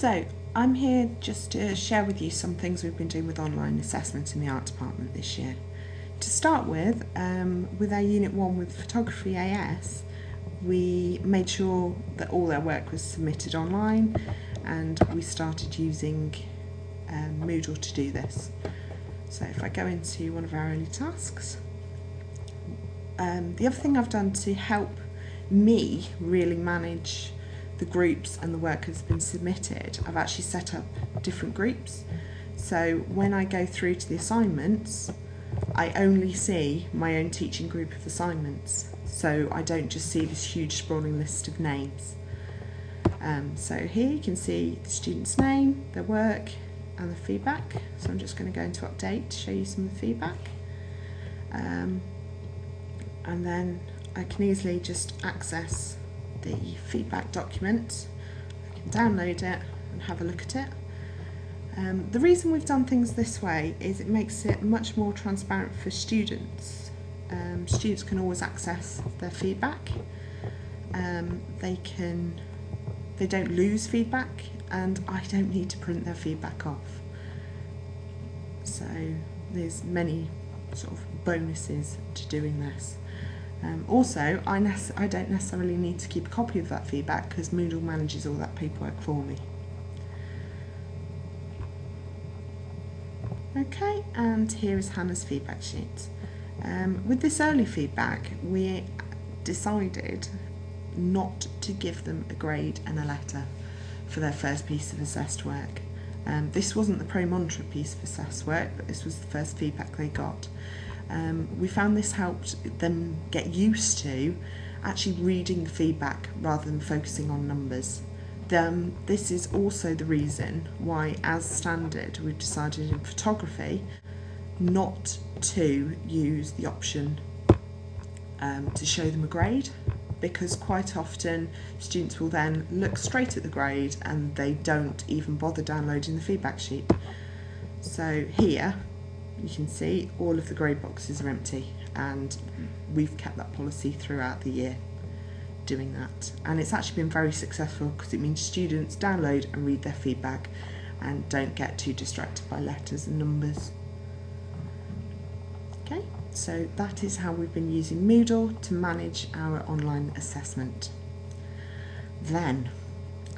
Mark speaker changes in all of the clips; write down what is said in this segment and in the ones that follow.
Speaker 1: So I'm here just to share with you some things we've been doing with online assessment in the art department this year. To start with our Unit 1 with Photography AS, we made sure that all their work was submitted online, and we started using Moodle to do this. So if I go into one of our early tasks, the other thing I've done to help me really manage the groups and the work that's been submitted, I've actually set up different groups. So when I go through to the assignments, I only see my own teaching group of assignments, so I don't just see this huge sprawling list of names. So here you can see the student's name, their work and the feedback. So I'm just going to go into update to show you some of the feedback, and then I can easily just access the feedback document. I can download it and have a look at it. The reason we've done things this way is it makes it much more transparent for students. Students can always access their feedback. They don't lose feedback, and I don't need to print their feedback off. So there's many sort of bonuses to doing this. Also, I don't necessarily need to keep a copy of that feedback because Moodle manages all that paperwork for me. Okay, and here is Hannah's feedback sheet. With this early feedback, we decided not to give them a grade and a letter for their first piece of assessed work. This wasn't the pro-monitor piece of assessed work, but this was the first feedback they got. We found this helped them get used to actually reading the feedback rather than focusing on numbers. This is also the reason why, as standard, we've decided in photography not to use the option to show them a grade, because quite often students will then look straight at the grade and they don't even bother downloading the feedback sheet. So here you can see all of the grade boxes are empty, and we've kept that policy throughout the year doing that, and it's actually been very successful because it means students download and read their feedback and don't get too distracted by letters and numbers. Okay, so that is how we've been using Moodle to manage our online assessment. Then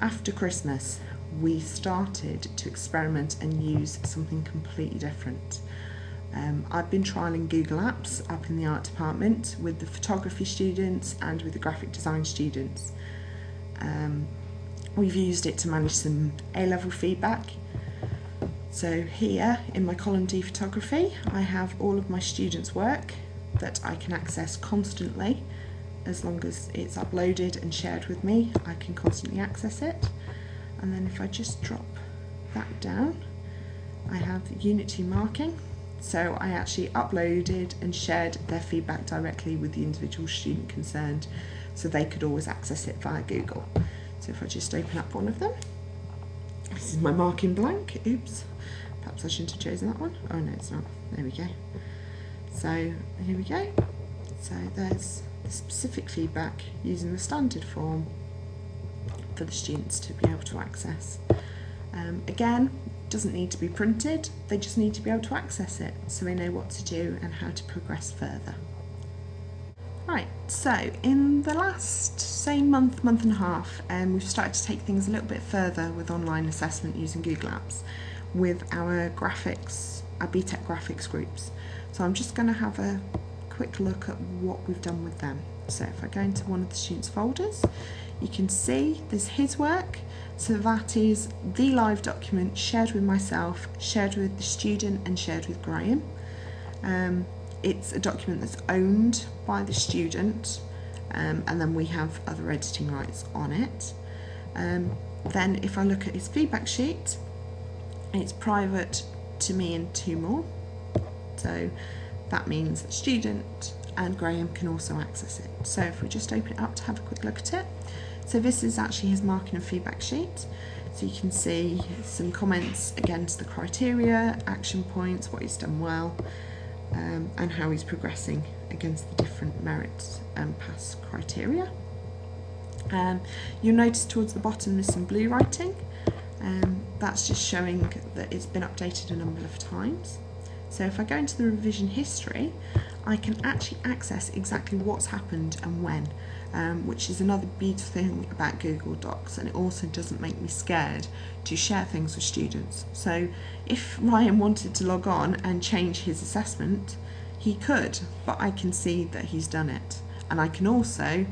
Speaker 1: after Christmas we started to experiment and use something completely different. I've been trialling Google Apps up in the art department with the photography students and with the graphic design students. We've used it to manage some A-level feedback. So here in my column D photography, I have all of my students' work that I can access constantly. As long as it's uploaded and shared with me, I can constantly access it. And then if I just drop that down, I have Unit 2 marking. So I actually uploaded and shared their feedback directly with the individual student concerned, so they could always access it via Google. So if I just open up one of them, this is my marking blank. Oops, perhaps I shouldn't have chosen that one. Oh no, it's not. There we go. So here we go. So there's the specific feedback using the standard form for the students to be able to access. Again, doesn't need to be printed, they just need to be able to access it so they know what to do and how to progress further. Right, so in the last, say, month and a half, we've started to take things a little bit further with online assessment using Google Apps with our graphics, our BTEC graphics groups. So I'm just going to have a quick look at what we've done with them. So if I go into one of the students' folders, you can see there's his work. So that is the live document shared with myself, shared with the student and shared with Graham. It's a document that's owned by the student, and then we have other editing rights on it. Then if I look at his feedback sheet, it's private to me and two more. So that means that student and Graham can also access it. So if we just open it up to have a quick look at it. So this is actually his marking and feedback sheet. So you can see some comments against the criteria, action points, what he's done well, and how he's progressing against the different merits and pass criteria. You'll notice towards the bottom there's some blue writing. That's just showing that it's been updated a number of times. So if I go into the revision history, I can actually access exactly what's happened and when, which is another beautiful thing about Google Docs, and it also doesn't make me scared to share things with students. So if Ryan wanted to log on and change his assessment, he could, but I can see that he's done it. And I can also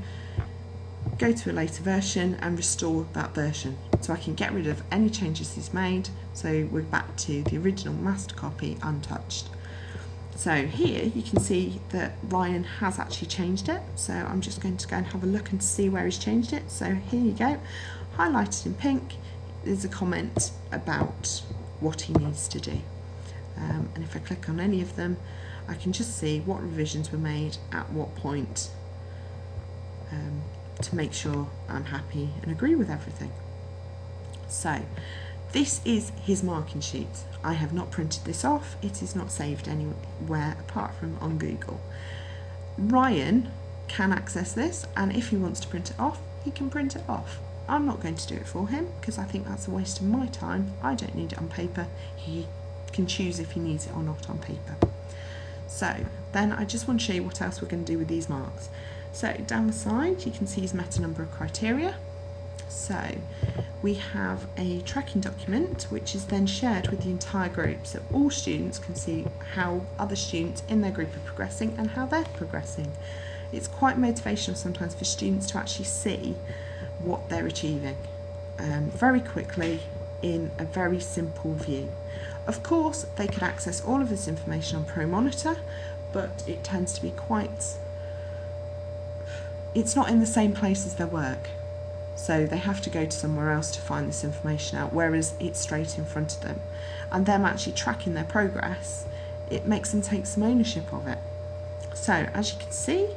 Speaker 1: go to a later version and restore that version. So I can get rid of any changes he's made, so we're back to the original master copy untouched. So here you can see that Ryan has actually changed it, so I'm just going to go and have a look and see where he's changed it. So here you go, highlighted in pink is a comment about what he needs to do. And if I click on any of them, I can just see what revisions were made at what point, to make sure I'm happy and agree with everything. So this is his marking sheet. I have not printed this off. It is not saved anywhere apart from on Google. Ryan can access this, and if he wants to print it off, he can print it off. I'm not going to do it for him because I think that's a waste of my time. I don't need it on paper. He can choose if he needs it or not on paper. So then I just want to show you what else we're going to do with these marks. So down the side you can see he's met a number of criteria. So we have a tracking document which is then shared with the entire group, so all students can see how other students in their group are progressing and how they're progressing. It's quite motivational sometimes for students to actually see what they're achieving very quickly in a very simple view. Of course they could access all of this information on ProMonitor, but it tends to be it's not in the same place as their work. So they have to go to somewhere else to find this information out, whereas it's straight in front of them. And them actually tracking their progress, it makes them take some ownership of it. So as you can see,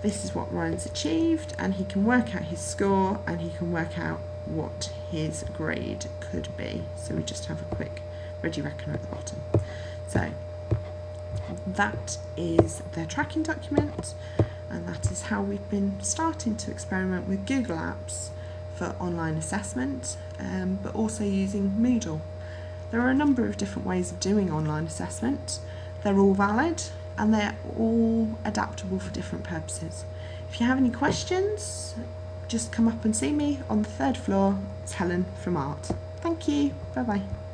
Speaker 1: this is what Ryan's achieved, and he can work out his score and he can work out what his grade could be. So we just have a quick ready reckoner at the bottom. So that is their tracking document. And that is how we've been starting to experiment with Google Apps for online assessment, but also using Moodle. There are a number of different ways of doing online assessment. They're all valid and they're all adaptable for different purposes. If you have any questions, just come up and see me on the 3rd floor. It's Helen from Art. Thank you. Bye bye.